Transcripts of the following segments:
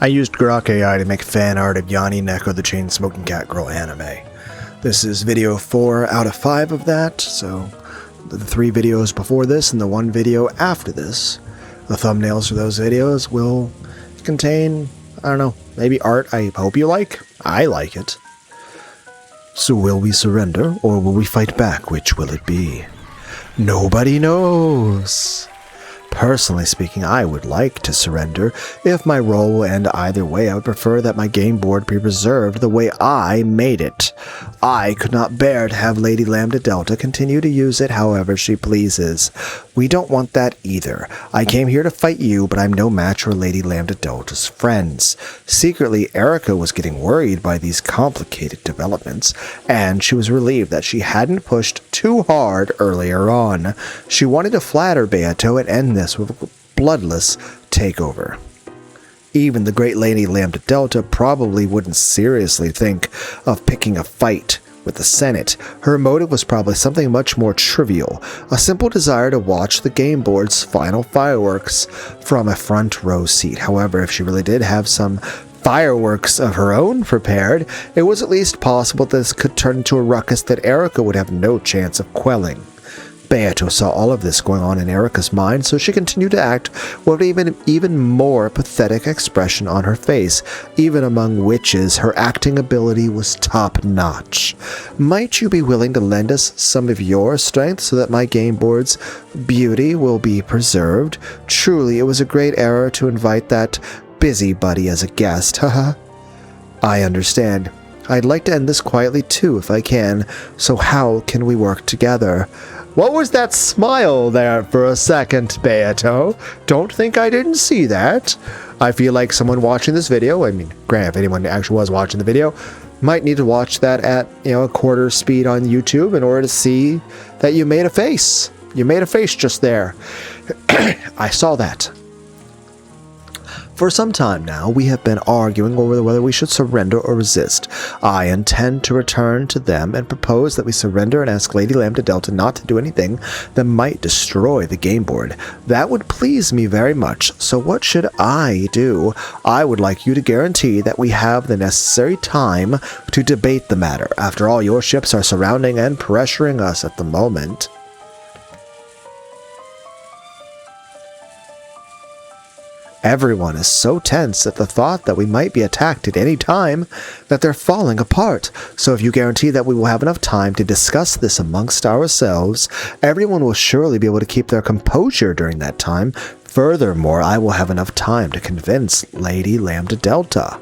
I used Grok AI to make fan art of Yani Neko the Chain-Smoking Cat Girl anime. This is video 4 out of 5 of that, so the 3 videos before this and the 1 video after this, the thumbnails for those videos will contain, I don't know, maybe art I hope you like. I like it. So will we surrender, or will we fight back? Which will it be? Nobody knows. Personally speaking, I would like to surrender. If my role will end either way, I would prefer that my game board be preserved the way I made it. I could not bear to have Lady Lambda Delta continue to use it however she pleases. We don't want that either. I came here to fight you, but I'm no match for Lady Lambda Delta's friends. Secretly, Erica was getting worried by these complicated developments, and she was relieved that she hadn't pushed too hard earlier on. She wanted to flatter Beato and end this with a bloodless takeover. Even the great Lady Lambda Delta probably wouldn't seriously think of picking a fight with the Senate. Her motive was probably something much more trivial, a simple desire to watch the game board's final fireworks from a front row seat. However, if she really did have some fireworks of her own prepared, it was at least possible this could turn into a ruckus that Erica would have no chance of quelling. Beato saw all of this going on in Erica's mind, so she continued to act with even more pathetic expression on her face. Even among witches, her acting ability was top-notch. Might you be willing to lend us some of your strength so that my game board's beauty will be preserved? Truly, it was a great error to invite that busybody as a guest, haha. I understand. I'd like to end this quietly too, if I can, so how can we work together? What was that smile there for a second, Beato? Don't think I didn't see that. I feel like someone watching this video, I mean, granted, if anyone actually was watching the video, might need to watch that at, a quarter speed on YouTube in order to see that you made a face. You made a face just there. I saw that. For some time now, we have been arguing over whether we should surrender or resist. I intend to return to them and propose that we surrender and ask Lady Lambda Delta not to do anything that might destroy the game board. That would please me very much, so what should I do? I would like you to guarantee that we have the necessary time to debate the matter. After all, your ships are surrounding and pressuring us at the moment. Everyone is so tense at the thought that we might be attacked at any time that they're falling apart. So if you guarantee that we will have enough time to discuss this amongst ourselves, everyone will surely be able to keep their composure during that time. Furthermore, I will have enough time to convince Lady Lambda Delta.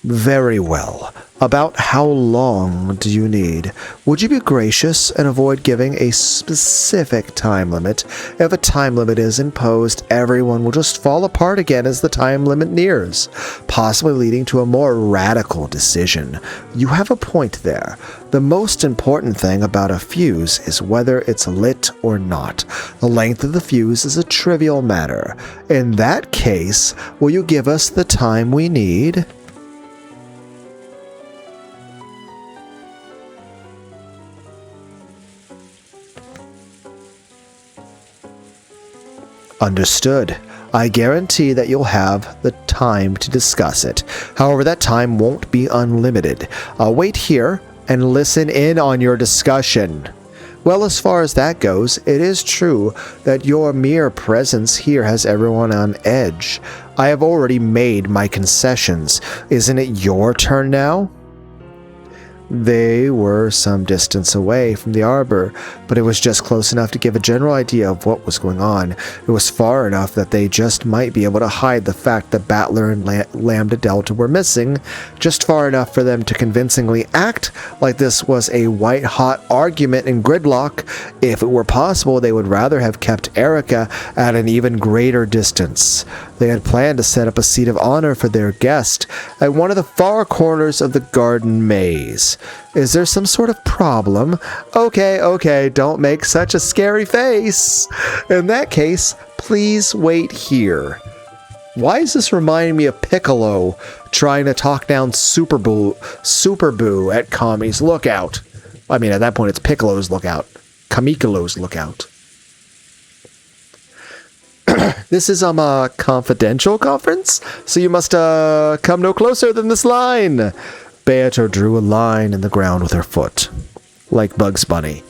Very well. About how long do you need? Would you be gracious and avoid giving a specific time limit? If a time limit is imposed, everyone will just fall apart again as the time limit nears, possibly leading to a more radical decision. You have a point there. The most important thing about a fuse is whether it's lit or not. The length of the fuse is a trivial matter. In that case, will you give us the time we need? Understood. I guarantee that you'll have the time to discuss it. However, that time won't be unlimited. I'll wait here and listen in on your discussion. Well, as far as that goes, it is true that your mere presence here has everyone on edge. I have already made my concessions. Isn't it your turn now? They were some distance away from the arbor, but it was just close enough to give a general idea of what was going on. It was far enough that they just might be able to hide the fact that Battler and Lambda Delta were missing, just far enough for them to convincingly act like this was a white-hot argument in gridlock. If it were possible, they would rather have kept Erica at an even greater distance. They had planned to set up a seat of honor for their guest at one of the far corners of the garden maze. Is there some sort of problem? Okay, don't make such a scary face. In that case, please wait here. Why is this reminding me of Piccolo trying to talk down Super Boo at Kami's lookout? I mean, at that point, it's Piccolo's lookout. Kamikolo's lookout. This is a confidential conference, so you must come no closer than this line. Beatrice drew a line in the ground with her foot, like Bugs Bunny.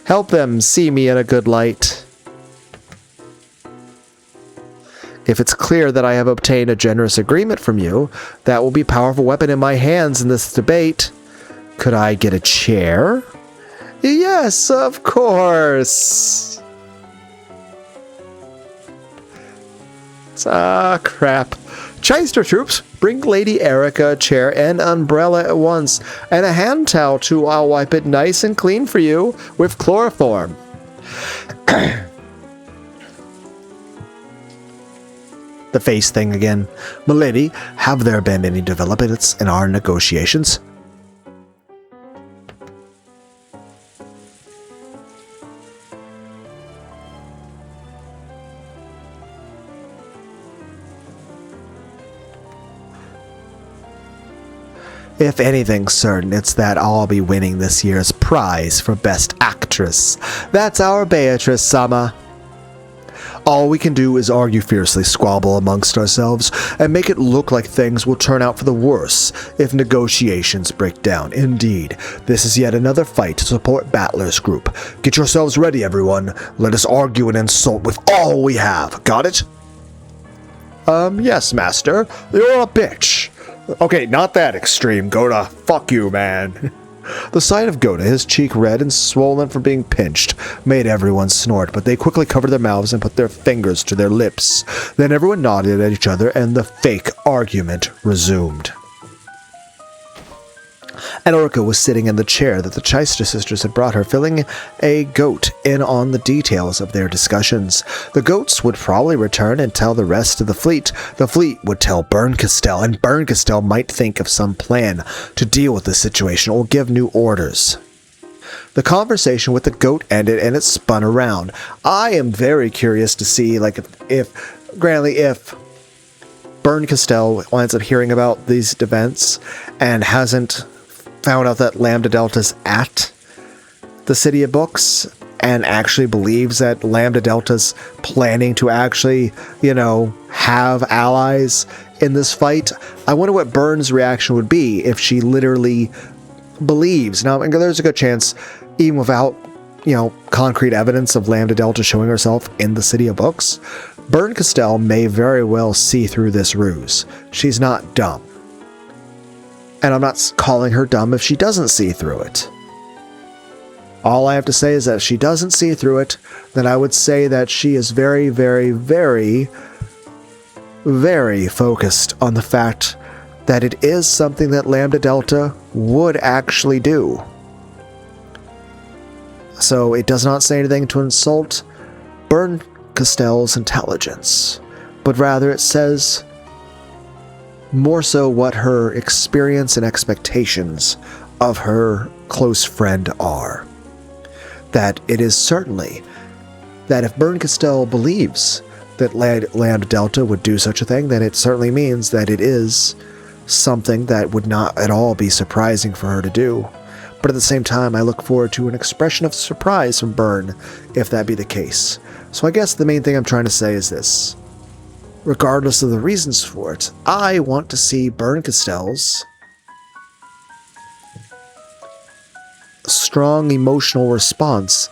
Help them see me in a good light. If it's clear that I have obtained a generous agreement from you, that will be a powerful weapon in my hands in this debate. Could I get a chair? Yes, of course. Ah, crap. Chester troops, bring Lady Erica a chair and umbrella at once, and a hand towel too. I'll wipe it nice and clean for you with chloroform. The face thing again. Milady, have there been any developments in our negotiations? If anything's certain, it's that I'll be winning this year's prize for Best Actress. That's our Beatrice Sama. All we can do is argue fiercely, squabble amongst ourselves, and make it look like things will turn out for the worse if negotiations break down. Indeed, this is yet another fight to support Battler's group. Get yourselves ready, everyone. Let us argue and insult with all we have. Got it? Yes, master. You're a bitch. Okay, not that extreme, Goda. Fuck you, man. The sight of Goda, his cheek red and swollen from being pinched, made everyone snort, but they quickly covered their mouths and put their fingers to their lips. Then everyone nodded at each other, and the fake argument resumed. Anorica was sitting in the chair that the Chester sisters had brought her, filling a goat in on the details of their discussions. The goats would probably return and tell the rest of the fleet. The fleet would tell Burncastel, and Burncastel might think of some plan to deal with the situation or give new orders. The conversation with the goat ended and it spun around. I am very curious to see, like, if Burncastel winds up hearing about these events and hasn't found out that Lambda Delta's at the City of Books and actually believes that Lambda Delta's planning to actually, have allies in this fight. I wonder what Burn's reaction would be if she literally believes. Now, there's a good chance, even without, concrete evidence of Lambda Delta showing herself in the City of Books, Burncastel may very well see through this ruse. She's not dumb. And I'm not calling her dumb if she doesn't see through it. All I have to say is that if she doesn't see through it, then I would say that she is very, very, very, very focused on the fact that it is something that Lambda Delta would actually do. So it does not say anything to insult Burncastel's intelligence, but rather it says more so what her experience and expectations of her close friend are. That it is certainly that if Burncastel believes that Lambda Delta would do such a thing, then it certainly means that it is something that would not at all be surprising for her to do. But at the same time, I look forward to an expression of surprise from Burn if that be the case. So I guess the main thing I'm trying to say is this. Regardless of the reasons for it, I want to see Burncastel's strong emotional response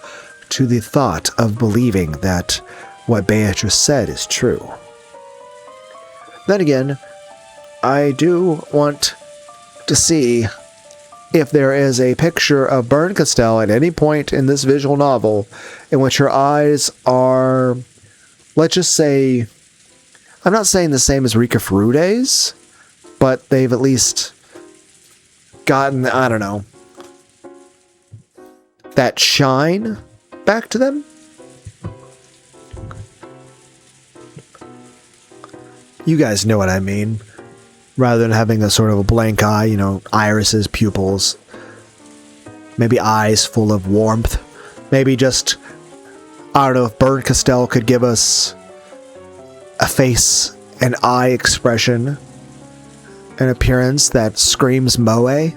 to the thought of believing that what Beatrice said is true. Then again, I do want to see if there is a picture of Burncastel at any point in this visual novel in which her eyes are, let's just say, I'm not saying the same as Rika Furude's, but they've at least gotten, I don't know, that shine back to them. You guys know what I mean. Rather than having a sort of a blank eye, irises, pupils, maybe eyes full of warmth. Maybe just, I don't know if Burncastel could give us a face, an eye expression, an appearance that screams moe.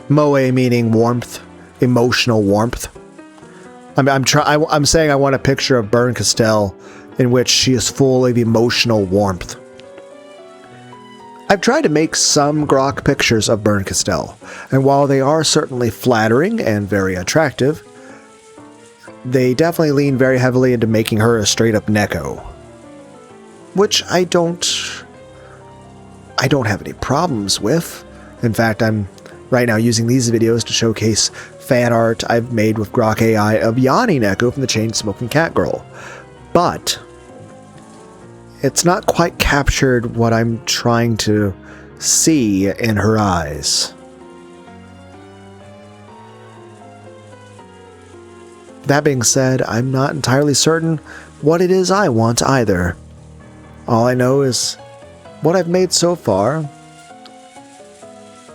Moe meaning warmth, emotional warmth. I'm saying I want a picture of Burn Castell in which she is full of emotional warmth. I've tried to make some grok pictures of Burn Castell, and while they are certainly flattering and very attractive, they definitely lean very heavily into making her a straight-up neko. Which I don't have any problems with. In fact, I'm right now using these videos to showcase fan art I've made with grok AI of Yani Neko from the Chain-Smoking Cat Girl. But it's not quite captured what I'm trying to see in her eyes. That being said, I'm not entirely certain what it is I want either. All I know is what I've made so far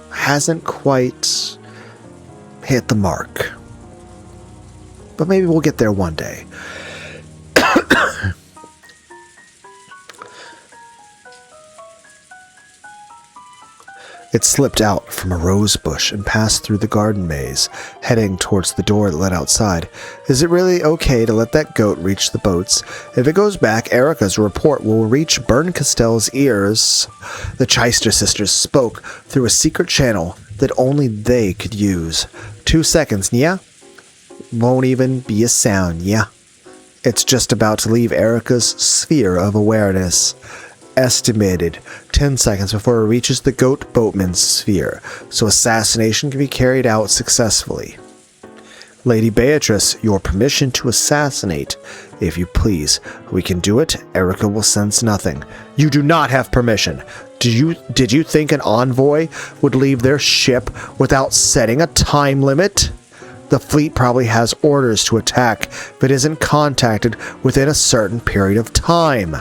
hasn't quite hit the mark. But maybe we'll get there one day. It slipped out from a rose bush and passed through the garden maze, heading towards the door that led outside. Is it really okay to let that goat reach the boats? If it goes back, Erica's report will reach Burn Castell's ears. The Chyster sisters spoke through a secret channel that only they could use. 2 seconds, yeah? Won't even be a sound, yeah? It's just about to leave Erica's sphere of awareness. Estimated 10 seconds before it reaches the goat boatman's sphere, so assassination can be carried out successfully. Lady Beatrice, your permission to assassinate, if you please. We can do it. Erica will sense nothing. You do not have permission. Did you think an envoy would leave their ship without setting a time limit? The fleet probably has orders to attack if it isn't contacted within a certain period of time.